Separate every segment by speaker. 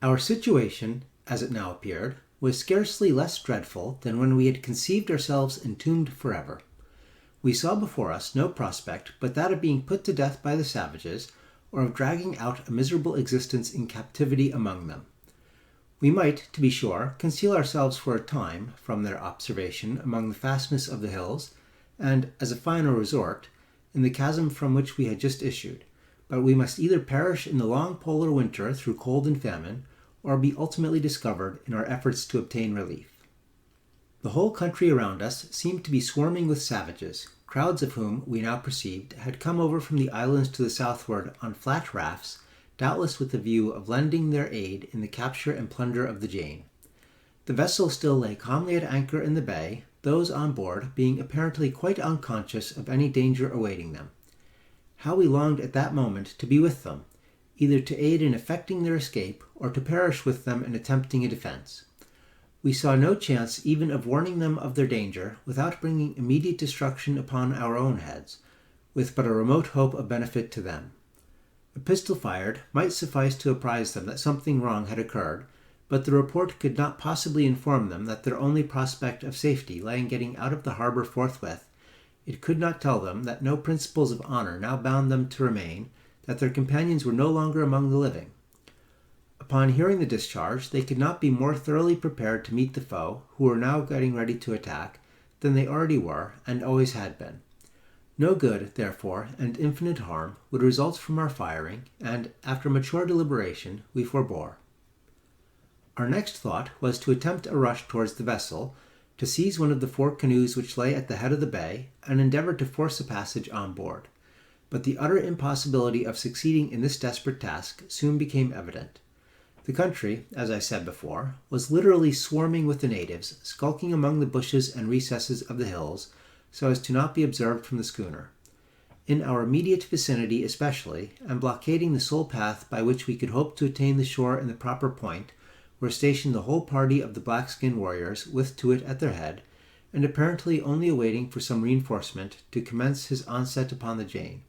Speaker 1: Our situation, as it now appeared, was scarcely less dreadful than when we had conceived ourselves entombed forever. We saw before us no prospect but that of being put to death by the savages, or of dragging out a miserable existence in captivity among them. We might, to be sure, conceal ourselves for a time from their observation among the fastnesses of the hills, and, as a final resort, in the chasm from which we had just issued, but we must either perish in the long polar winter through cold and famine, or be ultimately discovered in our efforts to obtain relief. The whole country around us seemed to be swarming with savages, crowds of whom, we now perceived, had come over from the islands to the southward on flat rafts, doubtless with the view of lending their aid in the capture and plunder of the Jane. The vessel still lay calmly at anchor in the bay, those on board being apparently quite unconscious of any danger awaiting them. How we longed at that moment to be with them, either to aid in effecting their escape or to perish with them in attempting a defense. We saw no chance even of warning them of their danger without bringing immediate destruction upon our own heads, with but a remote hope of benefit to them. A pistol fired might suffice to apprise them that something wrong had occurred, but the report could not possibly inform them that their only prospect of safety lay in getting out of the harbor forthwith. It could not tell them that no principles of honor now bound them to remain, that their companions were no longer among the living. Upon hearing the discharge, they could not be more thoroughly prepared to meet the foe, who were now getting ready to attack, than they already were, and always had been. No good, therefore, and infinite harm would result from our firing, and, after mature deliberation, we forbore. Our next thought was to attempt a rush towards the vessel, to seize one of the 4 canoes which lay at the head of the bay, and endeavor to force a passage on board. But the utter impossibility of succeeding in this desperate task soon became evident. The country, as I said before, was literally swarming with the natives, skulking among the bushes and recesses of the hills, so as to not be observed from the schooner. In our immediate vicinity especially, and blockading the sole path by which we could hope to attain the shore in the proper point, were stationed the whole party of the black-skinned warriors, with Too-wit at their head, and apparently only awaiting for some reinforcement to commence his onset upon the Jane.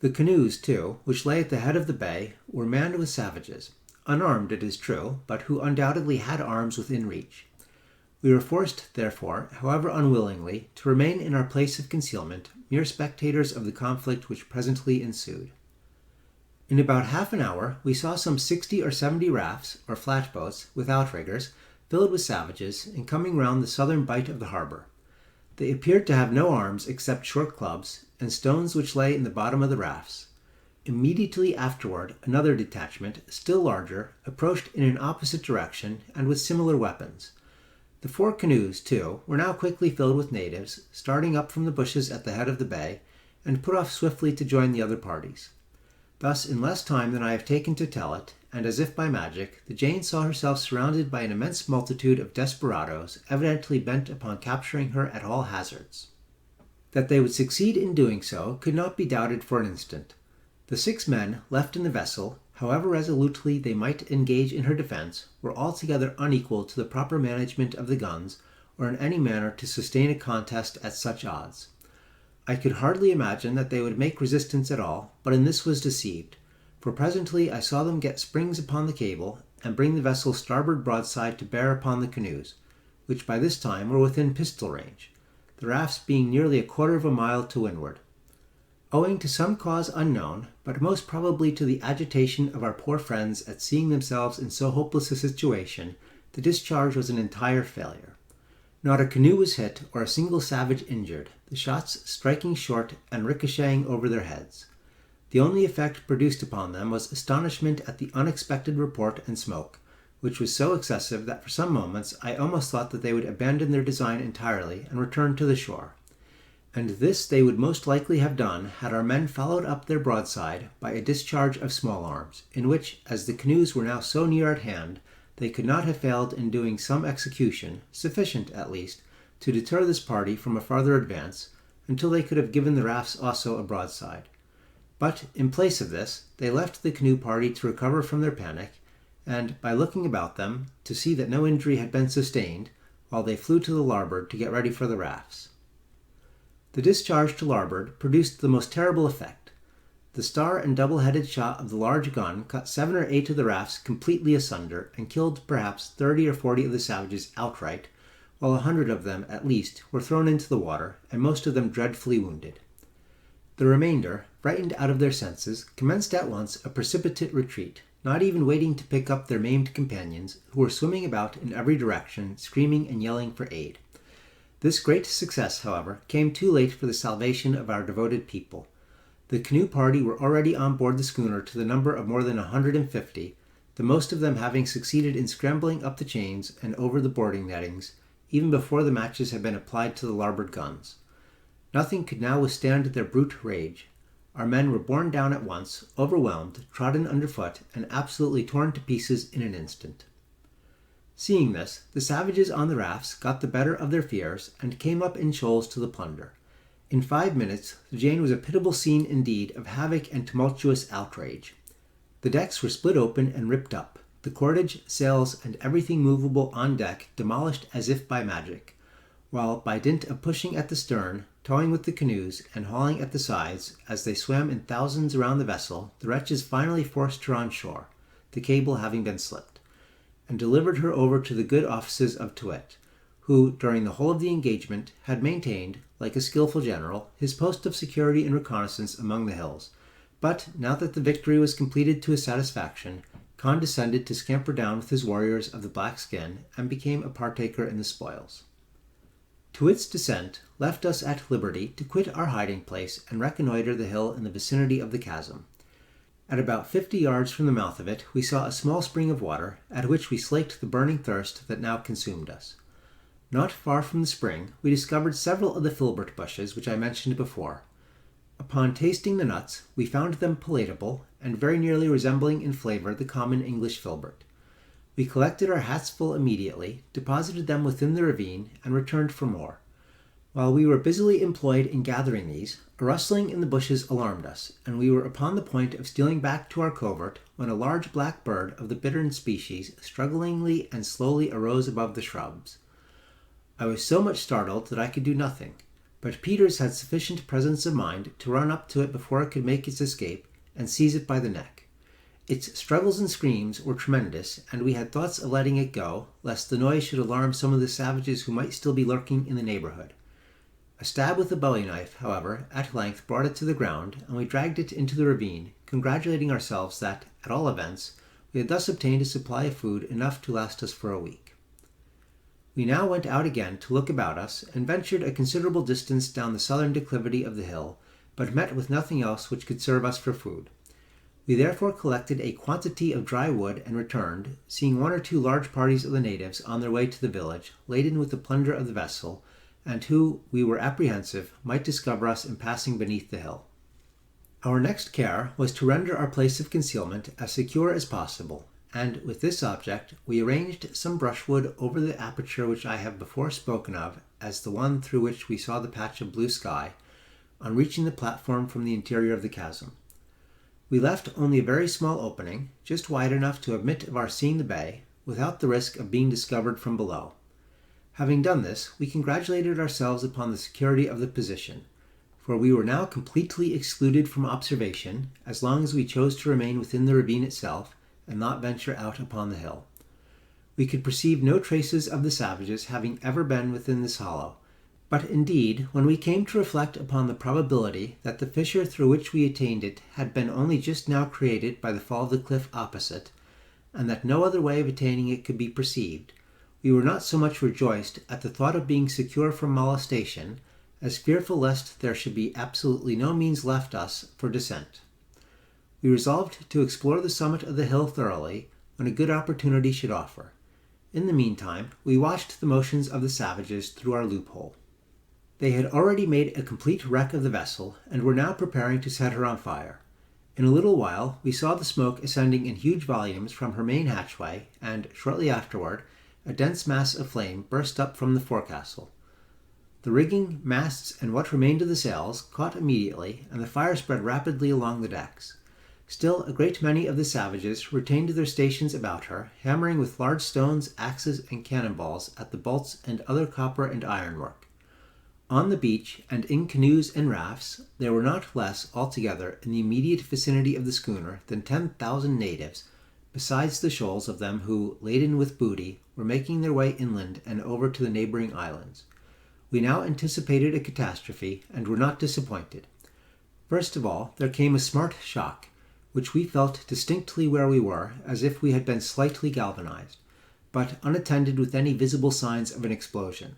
Speaker 1: The canoes, too, which lay at the head of the bay, were manned with savages, unarmed, it is true, but who undoubtedly had arms within reach. We were forced, therefore, however unwillingly, to remain in our place of concealment, mere spectators of the conflict which presently ensued. In about half an hour we saw some 60 or 70 rafts, or flatboats, with outriggers, filled with savages, and coming round the southern bight of the harbor. They appeared to have no arms except short clubs, and stones which lay in the bottom of the rafts. Immediately afterward another detachment, still larger, approached in an opposite direction, and with similar weapons. The 4 canoes, too, were now quickly filled with natives, starting up from the bushes at the head of the bay, and put off swiftly to join the other parties. Thus, in less time than I have taken to tell it, and as if by magic, the Jane saw herself surrounded by an immense multitude of desperadoes, evidently bent upon capturing her at all hazards. That they would succeed in doing so could not be doubted for an instant. The 6 men left in the vessel, however resolutely they might engage in her defense, were altogether unequal to the proper management of the guns, or in any manner to sustain a contest at such odds. I could hardly imagine that they would make resistance at all, but in this was deceived, for presently I saw them get springs upon the cable, and bring the vessel's starboard broadside to bear upon the canoes, which by this time were within pistol range, the rafts being nearly a quarter of a mile to windward. Owing to some cause unknown, but most probably to the agitation of our poor friends at seeing themselves in so hopeless a situation, the discharge was an entire failure. Not a canoe was hit, or a single savage injured, the shots striking short and ricocheting over their heads. The only effect produced upon them was astonishment at the unexpected report and smoke, which was so excessive that for some moments I almost thought that they would abandon their design entirely and return to the shore. And this they would most likely have done had our men followed up their broadside by a discharge of small arms, in which, as the canoes were now so near at hand, they could not have failed in doing some execution, sufficient, at least, to deter this party from a farther advance, until they could have given the rafts also a broadside. But, in place of this, they left the canoe party to recover from their panic, and, by looking about them, to see that no injury had been sustained, while they flew to the larboard to get ready for the rafts. The discharge to larboard produced the most terrible effect. The star and double-headed shot of the large gun cut 7 or 8 of the rafts completely asunder and killed perhaps 30 or 40 of the savages outright, while 100 of them, at least, were thrown into the water, and most of them dreadfully wounded. The remainder, frightened out of their senses, commenced at once a precipitate retreat, not even waiting to pick up their maimed companions, who were swimming about in every direction, screaming and yelling for aid. This great success, however, came too late for the salvation of our devoted people. The canoe party were already on board the schooner to the number of more than 150, the most of them having succeeded in scrambling up the chains and over the boarding nettings, even before the matches had been applied to the larboard guns. Nothing could now withstand their brute rage. Our men were borne down at once, overwhelmed, trodden underfoot, and absolutely torn to pieces in an instant. Seeing this, the savages on the rafts got the better of their fears and came up in shoals to the plunder. In 5 minutes, the Jane was a pitiable scene indeed of havoc and tumultuous outrage. The decks were split open and ripped up, the cordage, sails, and everything movable on deck demolished as if by magic, while by dint of pushing at the stern, towing with the canoes, and hauling at the sides, as they swam in thousands around the vessel, the wretches finally forced her on shore, the cable having been slipped, and delivered her over to the good offices of Too-wit, who, during the whole of the engagement, had maintained, like a skilful general, his post of security and reconnaissance among the hills, but, now that the victory was completed to his satisfaction, condescended to scamper down with his warriors of the black skin, and became a partaker in the spoils. Too-wit's descent left us at liberty to quit our hiding-place and reconnoitre the hill in the vicinity of the chasm. At about 50 yards from the mouth of it, we saw a small spring of water, at which we slaked the burning thirst that now consumed us. Not far from the spring, we discovered several of the filbert bushes which I mentioned before. Upon tasting the nuts, we found them palatable, and very nearly resembling in flavor the common English filbert. We collected our hats full immediately, deposited them within the ravine, and returned for more. While we were busily employed in gathering these, a rustling in the bushes alarmed us, and we were upon the point of stealing back to our covert when a large black bird of the bittern species strugglingly and slowly arose above the shrubs. I was so much startled that I could do nothing, but Peters had sufficient presence of mind to run up to it before it could make its escape and seize it by the neck. Its struggles and screams were tremendous, and we had thoughts of letting it go, lest the noise should alarm some of the savages who might still be lurking in the neighborhood. A stab with a bowie knife, however, at length brought it to the ground, and we dragged it into the ravine, congratulating ourselves that, at all events, we had thus obtained a supply of food enough to last us for a week. We now went out again to look about us, and ventured a considerable distance down the southern declivity of the hill, but met with nothing else which could serve us for food. We therefore collected a quantity of dry wood and returned, seeing 1 or 2 large parties of the natives on their way to the village, laden with the plunder of the vessel, and who, we were apprehensive, might discover us in passing beneath the hill. Our next care was to render our place of concealment as secure as possible, and with this object we arranged some brushwood over the aperture which I have before spoken of as the one through which we saw the patch of blue sky, on reaching the platform from the interior of the chasm. We left only a very small opening, just wide enough to admit of our seeing the bay, without the risk of being discovered from below. Having done this, we congratulated ourselves upon the security of the position, for we were now completely excluded from observation, as long as we chose to remain within the ravine itself, and not venture out upon the hill. We could perceive no traces of the savages having ever been within this hollow, but indeed, when we came to reflect upon the probability that the fissure through which we attained it had been only just now created by the fall of the cliff opposite, and that no other way of attaining it could be perceived, we were not so much rejoiced at the thought of being secure from molestation, as fearful lest there should be absolutely no means left us for descent. We resolved to explore the summit of the hill thoroughly when a good opportunity should offer. In the meantime, we watched the motions of the savages through our loophole. They had already made a complete wreck of the vessel, and were now preparing to set her on fire. In a little while, we saw the smoke ascending in huge volumes from her main hatchway, and, shortly afterward, a dense mass of flame burst up from the forecastle. The rigging, masts, and what remained of the sails caught immediately, and the fire spread rapidly along the decks. Still, a great many of the savages retained their stations about her, hammering with large stones, axes, and cannonballs at the bolts and other copper and ironwork. On the beach and in canoes and rafts there were not less altogether in the immediate vicinity of the schooner than 10,000 natives, besides the shoals of them who, laden with booty, were making their way inland and over to the neighboring islands. We now anticipated a catastrophe, and were not disappointed. First of all, there came a smart shock, which we felt distinctly where we were, as if we had been slightly galvanized, but unattended with any visible signs of an explosion.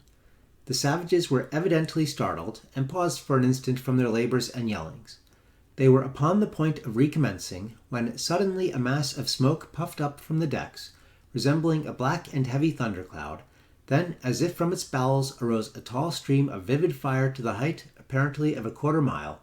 Speaker 1: The savages were evidently startled, and paused for an instant from their labors and yellings. They were upon the point of recommencing, when suddenly a mass of smoke puffed up from the decks, resembling a black and heavy thundercloud. Then, as if from its bowels arose a tall stream of vivid fire to the height, apparently, of a quarter-mile.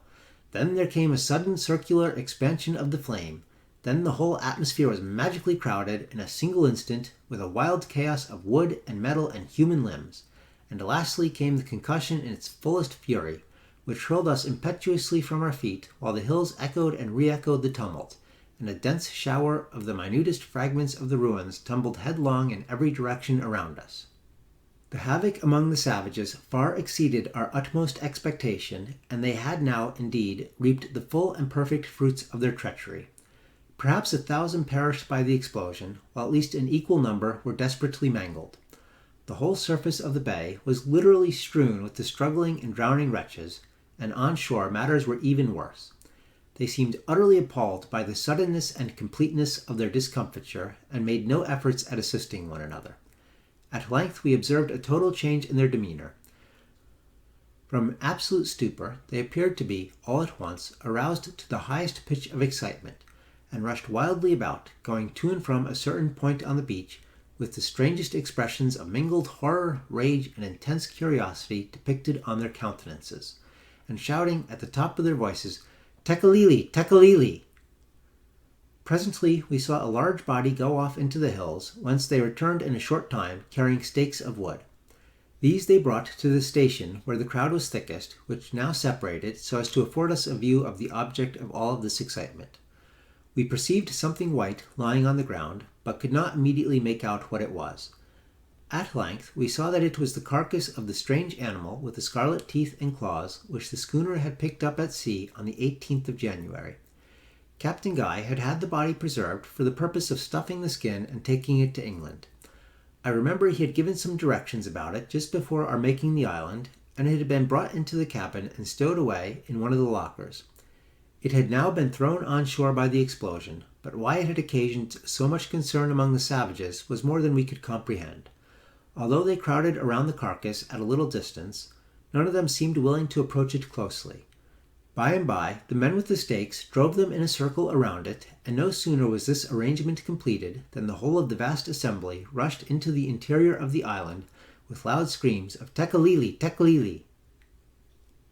Speaker 1: Then there came a sudden circular expansion of the flame. Then the whole atmosphere was magically crowded, in a single instant, with a wild chaos of wood and metal and human limbs. And lastly came the concussion in its fullest fury, which hurled us impetuously from our feet, while the hills echoed and re-echoed the tumult, and a dense shower of the minutest fragments of the ruins tumbled headlong in every direction around us. The havoc among the savages far exceeded our utmost expectation, and they had now, indeed, reaped the full and perfect fruits of their treachery. Perhaps 1,000 perished by the explosion, while at least an equal number were desperately mangled. The whole surface of the bay was literally strewn with the struggling and drowning wretches, and on shore matters were even worse. They seemed utterly appalled by the suddenness and completeness of their discomfiture, and made no efforts at assisting one another. At length we observed a total change in their demeanor. From absolute stupor they appeared to be, all at once, aroused to the highest pitch of excitement, and rushed wildly about, going to and from a certain point on the beach, with the strangest expressions of mingled horror, rage, and intense curiosity depicted on their countenances, and shouting at the top of their voices, "Tekalili! Tekalili!" Presently we saw a large body go off into the hills, whence they returned in a short time, carrying stakes of wood. These they brought to the station where the crowd was thickest, which now separated so as to afford us a view of the object of all this excitement. We perceived something white lying on the ground, but could not immediately make out what it was. At length we saw that it was the carcass of the strange animal with the scarlet teeth and claws which the schooner had picked up at sea on the 18th of January. Captain Guy had had the body preserved for the purpose of stuffing the skin and taking it to England. I remember he had given some directions about it just before our making the island, and it had been brought into the cabin and stowed away in one of the lockers. It had now been thrown on shore by the explosion, but why it had occasioned so much concern among the savages was more than we could comprehend. Although they crowded around the carcass at a little distance, none of them seemed willing to approach it closely. By and by, the men with the stakes drove them in a circle around it, and no sooner was this arrangement completed than the whole of the vast assembly rushed into the interior of the island with loud screams of "Tekalili! Tekalili!"